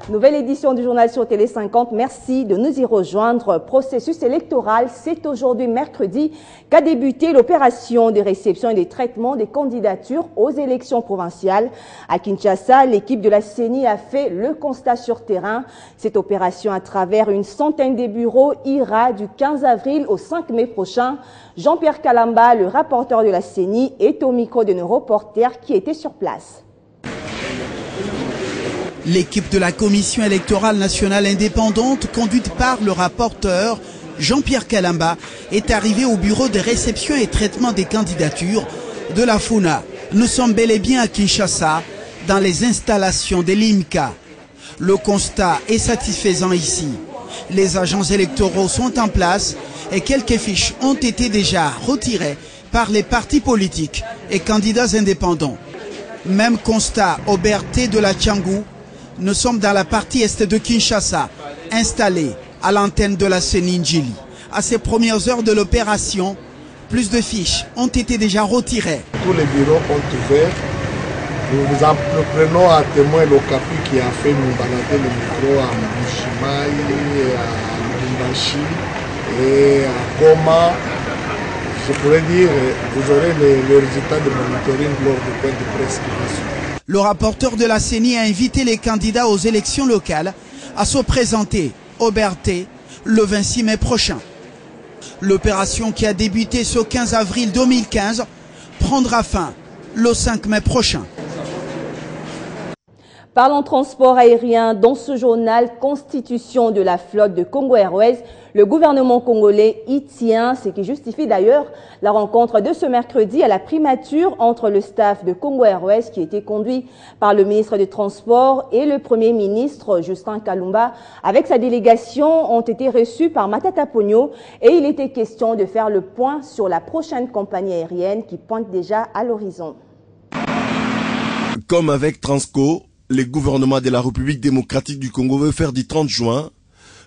Nouvelle édition du journal sur Télé 50. Merci de nous y rejoindre. Processus électoral, c'est aujourd'hui mercredi qu'a débuté l'opération de réception et de traitement des candidatures aux élections provinciales. À Kinshasa, l'équipe de la CENI a fait le constat sur terrain. Cette opération à travers une centaine de bureaux ira du 15 avril au 5 mai prochain. Jean-Pierre Kalamba, le rapporteur de la CENI, est au micro de nos reporters qui étaient sur place. L'équipe de la Commission électorale nationale indépendante, conduite par le rapporteur Jean-Pierre Kalamba, est arrivée au bureau de réception et traitement des candidatures de la FUNA. Nous sommes bel et bien à Kinshasa, dans les installations de l'IMCA. Le constat est satisfaisant ici. Les agents électoraux sont en place et quelques fiches ont été déjà retirées par les partis politiques et candidats indépendants. Même constat au BRT de la Tchangou. Nous sommes dans la partie est de Kinshasa, installés à l'antenne de la CENI Njili. À ces premières heures de l'opération, plus de fiches ont été déjà retirées. Tous les bureaux ont ouvert. Nous prenons à témoin l'Okapi qui a fait nous balader le micro à Mbujimaï, à Lumbashi et à Goma. Je pourrais dire, vous aurez les résultats de monitoring lors du point de presse qui va suivre. Le rapporteur de la CENI a invité les candidats aux élections locales à se présenter au BRT le 26 mai prochain. L'opération qui a débuté ce 15 avril 2015 prendra fin le 5 mai prochain. Parlons transport aérien. Dans ce journal, constitution de la flotte de Congo Airways, le gouvernement congolais y tient, ce qui justifie d'ailleurs la rencontre de ce mercredi à la primature entre le staff de Congo Airways qui était conduit par le ministre des Transports et le Premier ministre Justin Kalumba. Avec sa délégation ont été reçus par Matata Pogno et il était question de faire le point sur la prochaine compagnie aérienne qui pointe déjà à l'horizon. Comme avec Transco, le gouvernement de la République démocratique du Congo veut faire du 30 juin,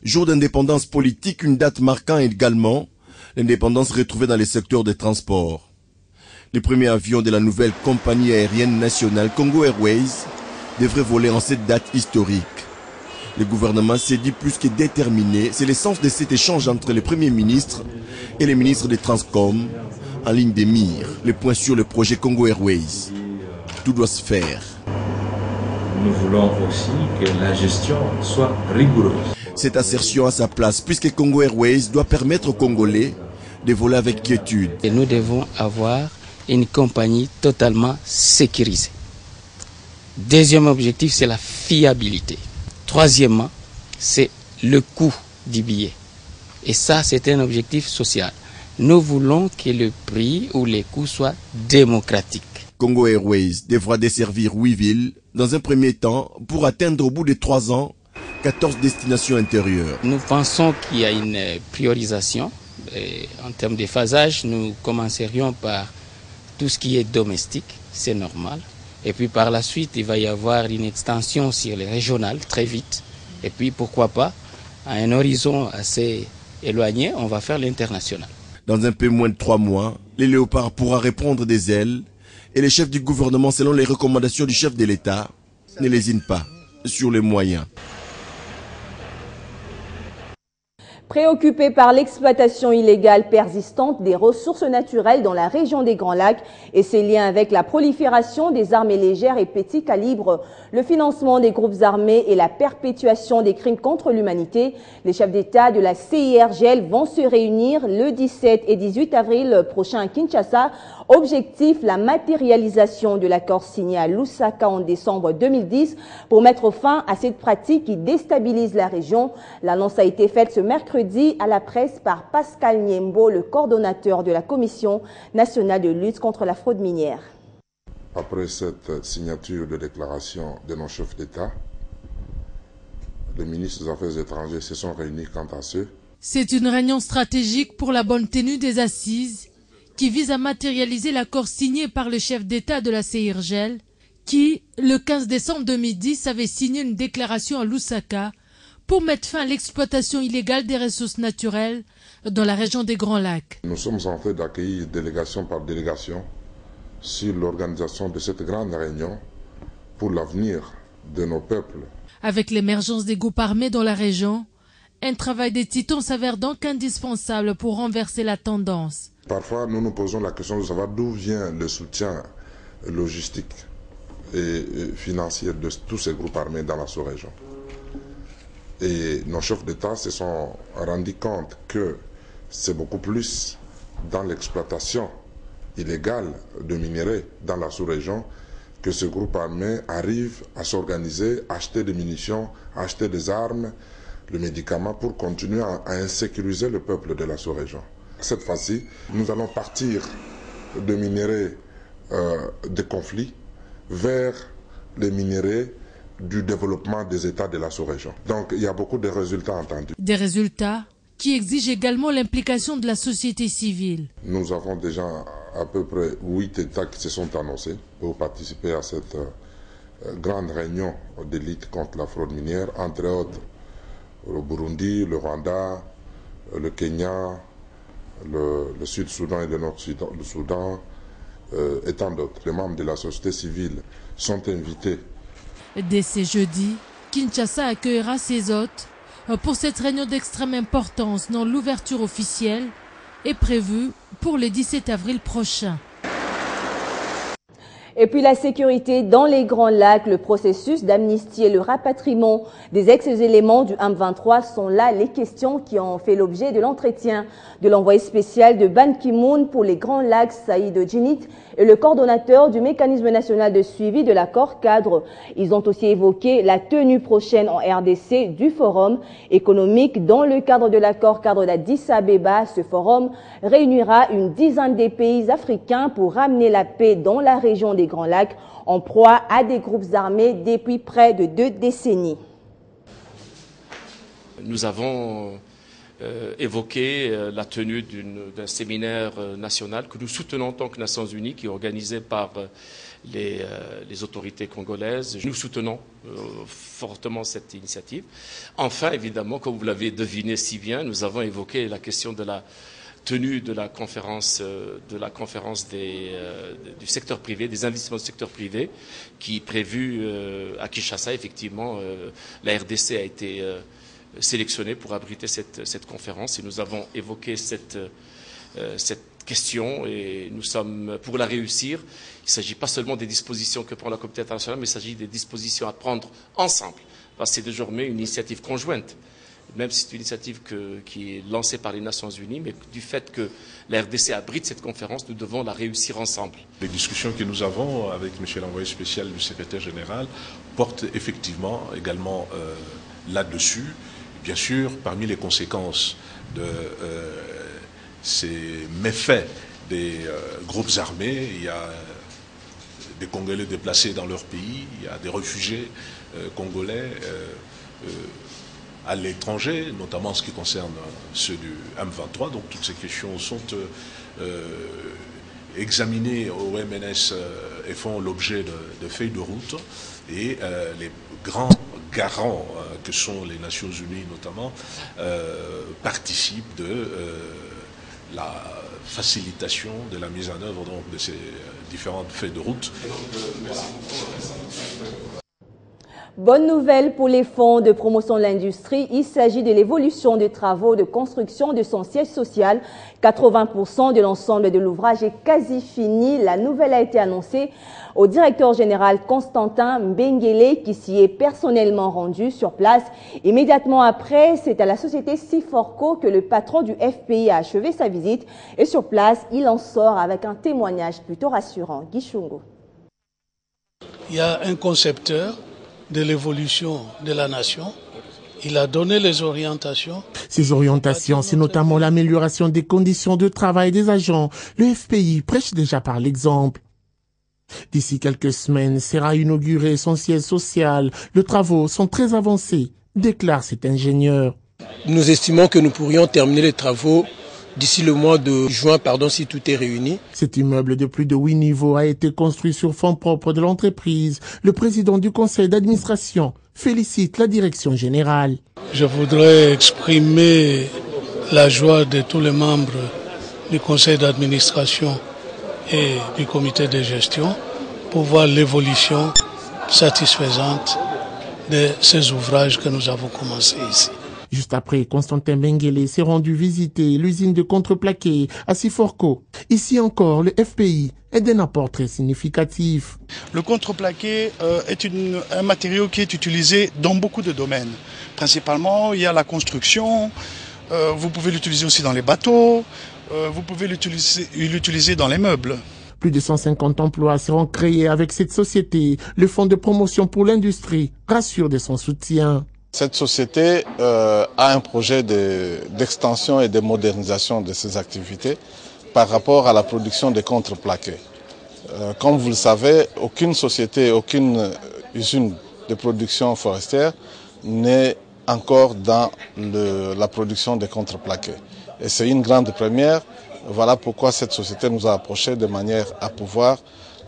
jour d'indépendance politique, une date marquant également l'indépendance retrouvée dans les secteurs des transports. Les premiers avions de la nouvelle compagnie aérienne nationale Congo Airways devraient voler en cette date historique. Le gouvernement s'est dit plus que déterminé. C'est l'essence de cet échange entre le Premier ministre et les ministres des Transcom en ligne des mires. Le point sur le projet Congo Airways. Tout doit se faire. Nous voulons aussi que la gestion soit rigoureuse. Cette assertion a sa place puisque Congo Airways doit permettre aux Congolais de voler avec quiétude. Et nous devons avoir une compagnie totalement sécurisée. Deuxième objectif, c'est la fiabilité. Troisièmement, c'est le coût du billet. Et ça, c'est un objectif social. Nous voulons que le prix ou les coûts soient démocratiques. Congo Airways devra desservir 8 villes dans un premier temps pour atteindre au bout de 3 ans 14 destinations intérieures. Nous pensons qu'il y a une priorisation. En termes de phasage, nous commencerions par tout ce qui est domestique, c'est normal. Et puis par la suite, il va y avoir une extension sur les régionales très vite. Et puis pourquoi pas, à un horizon assez éloigné, on va faire l'international. Dans un peu moins de 3 mois, les léopards pourra reprendre des ailes et les chefs du gouvernement, selon les recommandations du chef de l'État, ne lésinent pas sur les moyens. Préoccupés par l'exploitation illégale persistante des ressources naturelles dans la région des Grands Lacs et ses liens avec la prolifération des armes légères et petits calibres, le financement des groupes armés et la perpétuation des crimes contre l'humanité, les chefs d'État de la CIRGL vont se réunir le 17 et 18 avril prochain à Kinshasa. Objectif, la matérialisation de l'accord signé à Lusaka en décembre 2010 pour mettre fin à cette pratique qui déstabilise la région. L'annonce a été faite ce mercredi à la presse par Pascal Niembo, le coordonnateur de la Commission nationale de lutte contre la fraude minière. Après cette signature de déclaration de nos chefs d'État, les ministres des Affaires étrangères se sont réunis quant à ce. C'est une réunion stratégique pour la bonne tenue des assises qui vise à matérialiser l'accord signé par le chef d'État de la CIRGL qui, le 15 décembre 2010, avait signé une déclaration à Lusaka pour mettre fin à l'exploitation illégale des ressources naturelles dans la région des Grands Lacs. Nous sommes en train d'accueillir délégation par délégation sur l'organisation de cette grande réunion pour l'avenir de nos peuples. Avec l'émergence des groupes armés dans la région, un travail des titans s'avère donc indispensable pour renverser la tendance. Parfois, nous nous posons la question de savoir d'où vient le soutien logistique et financier de tous ces groupes armés dans la sous-région. Et nos chefs d'État se sont rendus compte que c'est beaucoup plus dans l'exploitation illégale de minerais dans la sous-région que ce groupe armé arrive à s'organiser, à acheter des munitions, à acheter des armes, le médicament pour continuer à insécuriser le peuple de la sous-région. Cette fois-ci, nous allons partir de minerais de conflits vers les minerais du développement des États de la sous-région. Donc il y a beaucoup de résultats entendus. Des résultats qui exigent également l'implication de la société civile. Nous avons déjà à peu près 8 États qui se sont annoncés pour participer à cette grande réunion de lutte contre la fraude minière, entre autres le Burundi, le Rwanda, le Kenya, le Sud-Soudan et le Nord-Soudan, et tant d'autres. Les membres de la société civile sont invités. Dès ce jeudi, Kinshasa accueillera ses hôtes pour cette réunion d'extrême importance dont l'ouverture officielle est prévue pour le 17 avril prochain. Et puis la sécurité dans les Grands Lacs, le processus d'amnistie et le rapatriement des ex-éléments du M23 sont là les questions qui ont fait l'objet de l'entretien de l'envoyé spécial de Ban Ki-moon pour les Grands Lacs, Saïd Djinit, et le coordonnateur du mécanisme national de suivi de l'accord cadre. Ils ont aussi évoqué la tenue prochaine en RDC du forum économique dans le cadre de l'accord cadre d'Addis Abeba. Ce forum réunira une dizaine de pays africains pour ramener la paix dans la région des Grands Lacs en proie à des groupes armés depuis près de 2 décennies. Nous avons évoqué la tenue d'un séminaire national que nous soutenons en tant que Nations Unies, qui est organisé par les autorités congolaises. Nous soutenons fortement cette initiative. Enfin, évidemment, comme vous l'avez deviné si bien, nous avons évoqué la question de la tenue de la conférence du secteur privé, des investissements du secteur privé, qui est prévue à Kinshasa. Effectivement, la RDC a été sélectionnée pour abriter cette conférence et nous avons évoqué cette question et nous sommes pour la réussir. Il ne s'agit pas seulement des dispositions que prend la communauté internationale, mais il s'agit des dispositions à prendre ensemble, parce que c'est désormais une initiative conjointe. Même si c'est une initiative qui est lancée par les Nations Unies, mais du fait que la RDC abrite cette conférence, nous devons la réussir ensemble. Les discussions que nous avons avec M. l'envoyé spécial du secrétaire général portent effectivement également là-dessus. Bien sûr, parmi les conséquences de ces méfaits des groupes armés, il y a des Congolais déplacés dans leur pays, il y a des réfugiés congolais à l'étranger, notamment en ce qui concerne ceux du M23. Donc toutes ces questions sont examinées au MNS et font l'objet de feuilles de route. Et les grands garants que sont les Nations Unies notamment participent de la facilitation de la mise en œuvre donc, de ces différentes feuilles de route. Bonne nouvelle pour les fonds de promotion de l'industrie. Il s'agit de l'évolution des travaux de construction de son siège social. 80% de l'ensemble de l'ouvrage est quasi fini. La nouvelle a été annoncée au directeur général Constantin Mbengele qui s'y est personnellement rendu sur place. Immédiatement après, c'est à la société Siforco que le patron du FPI a achevé sa visite. Et sur place, il en sort avec un témoignage plutôt rassurant. Guy Chungo. Il y a un concepteur de l'évolution de la nation. Il a donné les orientations. Ces orientations, c'est notamment l'amélioration des conditions de travail des agents. Le FPI prêche déjà par l'exemple. D'ici quelques semaines, sera inauguré son siège social. Les travaux sont très avancés, déclare cet ingénieur. Nous estimons que nous pourrions terminer les travaux d'ici le mois de juin, si tout est réuni. Cet immeuble de plus de 8 niveaux a été construit sur fonds propres de l'entreprise. Le président du conseil d'administration félicite la direction générale. Je voudrais exprimer la joie de tous les membres du conseil d'administration et du comité de gestion pour voir l'évolution satisfaisante de ces ouvrages que nous avons commencés ici. Juste après, Constantin Benguele s'est rendu visiter l'usine de contreplaqué à Siforco. Ici encore, le FPI est d'un apport très significatif. Le contreplaqué est un matériau qui est utilisé dans beaucoup de domaines. Principalement, il y a la construction, vous pouvez l'utiliser aussi dans les bateaux, vous pouvez l'utiliser dans les meubles. Plus de 150 emplois seront créés avec cette société. Le Fonds de promotion pour l'industrie rassure de son soutien. Cette société a un projet d'extension et de modernisation de ses activités par rapport à la production des contreplaqués. Comme vous le savez, aucune société, aucune usine de production forestière n'est encore dans la production des contreplaqués. Et c'est une grande première. Voilà pourquoi cette société nous a approchés de manière à pouvoir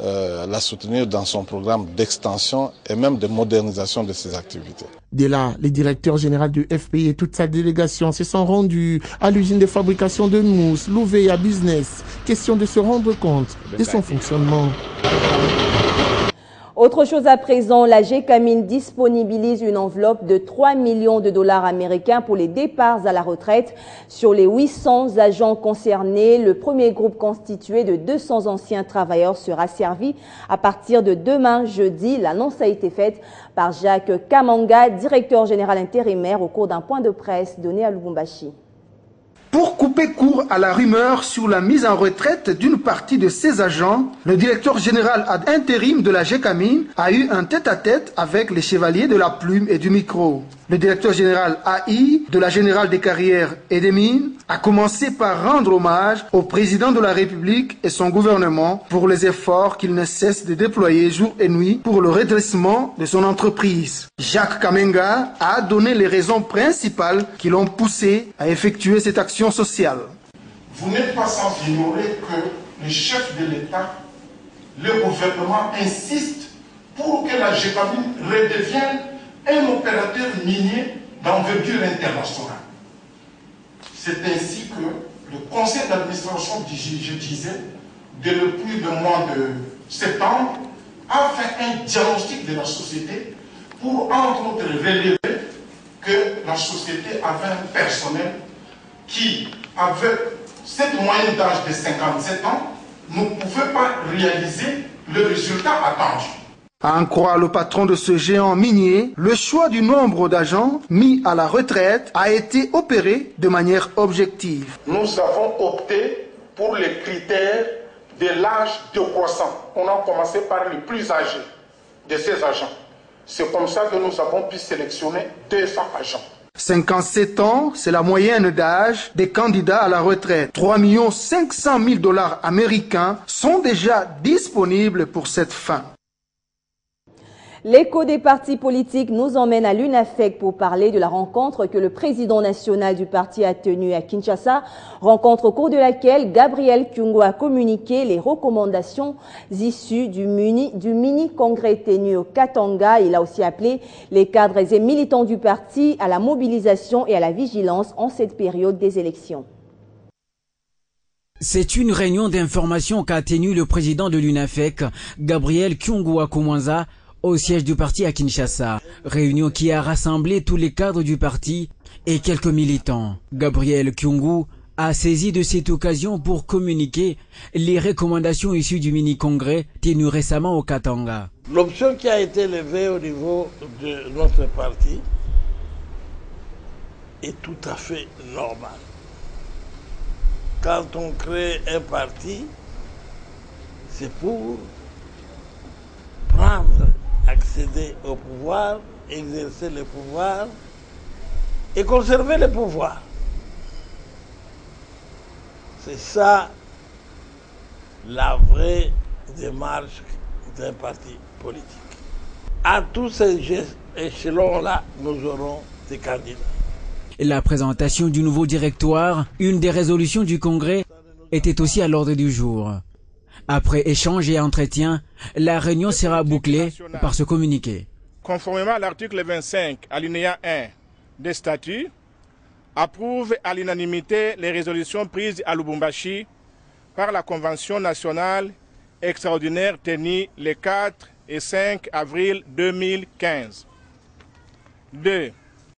la soutenir dans son programme d'extension et même de modernisation de ses activités. Dès là, le directeur général du FPI et toute sa délégation se sont rendus à l'usine de fabrication de mousse, Louveya Business. Question de se rendre compte de son fonctionnement. Autre chose à présent, la GECAMIN disponibilise une enveloppe de 3 millions de dollars américains pour les départs à la retraite. Sur les 800 agents concernés, le premier groupe constitué de 200 anciens travailleurs sera servi à partir de demain jeudi. L'annonce a été faite par Jacques Kamanga, directeur général intérimaire, au cours d'un point de presse donné à Lubumbashi. Pour couper court à la rumeur sur la mise en retraite d'une partie de ses agents, le directeur général ad intérim de la GECAMIN a eu un tête-à-tête avec les chevaliers de la plume et du micro. Le directeur général AI de la Générale des carrières et des mines a commencé par rendre hommage au président de la République et son gouvernement pour les efforts qu'il ne cesse de déployer jour et nuit pour le redressement de son entreprise. Jacques Kamenga a donné les raisons principales qui l'ont poussé à effectuer cette action sociale. Vous n'êtes pas sans ignorer que le chef de l'État, le gouvernement insiste pour que la GECAMIN redevienne un opérateur minier d'envergure internationale. C'est ainsi que le conseil d'administration, je disais, depuis le mois de septembre, a fait un diagnostic de la société pour, entre autres, relever que la société avait un personnel qui, avec cette moyenne d'âge de 57 ans, ne pouvait pas réaliser le résultat attendu. À en croire le patron de ce géant minier, le choix du nombre d'agents mis à la retraite a été opéré de manière objective. Nous avons opté pour les critères de l'âge décroissant. On a commencé par les plus âgés de ces agents. C'est comme ça que nous avons pu sélectionner 200 agents. 57 ans, c'est la moyenne d'âge des candidats à la retraite. 3 500 000 dollars américains sont déjà disponibles pour cette fin. L'écho des partis politiques nous emmène à l'UNAFEC pour parler de la rencontre que le président national du parti a tenue à Kinshasa, rencontre au cours de laquelle Gabriel Kyungu a communiqué les recommandations issues du mini-congrès tenu au Katanga. Il a aussi appelé les cadres et militants du parti à la mobilisation et à la vigilance en cette période des élections. C'est une réunion d'information qu'a tenue le président de l'UNAFEC, Gabriel Kyungu Akumwanza, au siège du parti à Kinshasa. Réunion qui a rassemblé tous les cadres du parti et quelques militants. Gabriel Kyungu a saisi de cette occasion pour communiquer les recommandations issues du mini-congrès tenu récemment au Katanga. L'option qui a été levée au niveau de notre parti est tout à fait normale. Quand on crée un parti, c'est pour accéder au pouvoir, exercer le pouvoir et conserver le pouvoir. C'est ça la vraie démarche d'un parti politique. À tous ces échelons-là, nous aurons des candidats. La présentation du nouveau directoire, une des résolutions du Congrès, était aussi à l'ordre du jour. Après échange et entretien, la réunion sera bouclée par ce communiqué. Conformément à l'article 25, alinéa 1 des statuts, approuve à l'unanimité les résolutions prises à Lubumbashi par la Convention nationale extraordinaire tenue les 4 et 5 avril 2015. 2.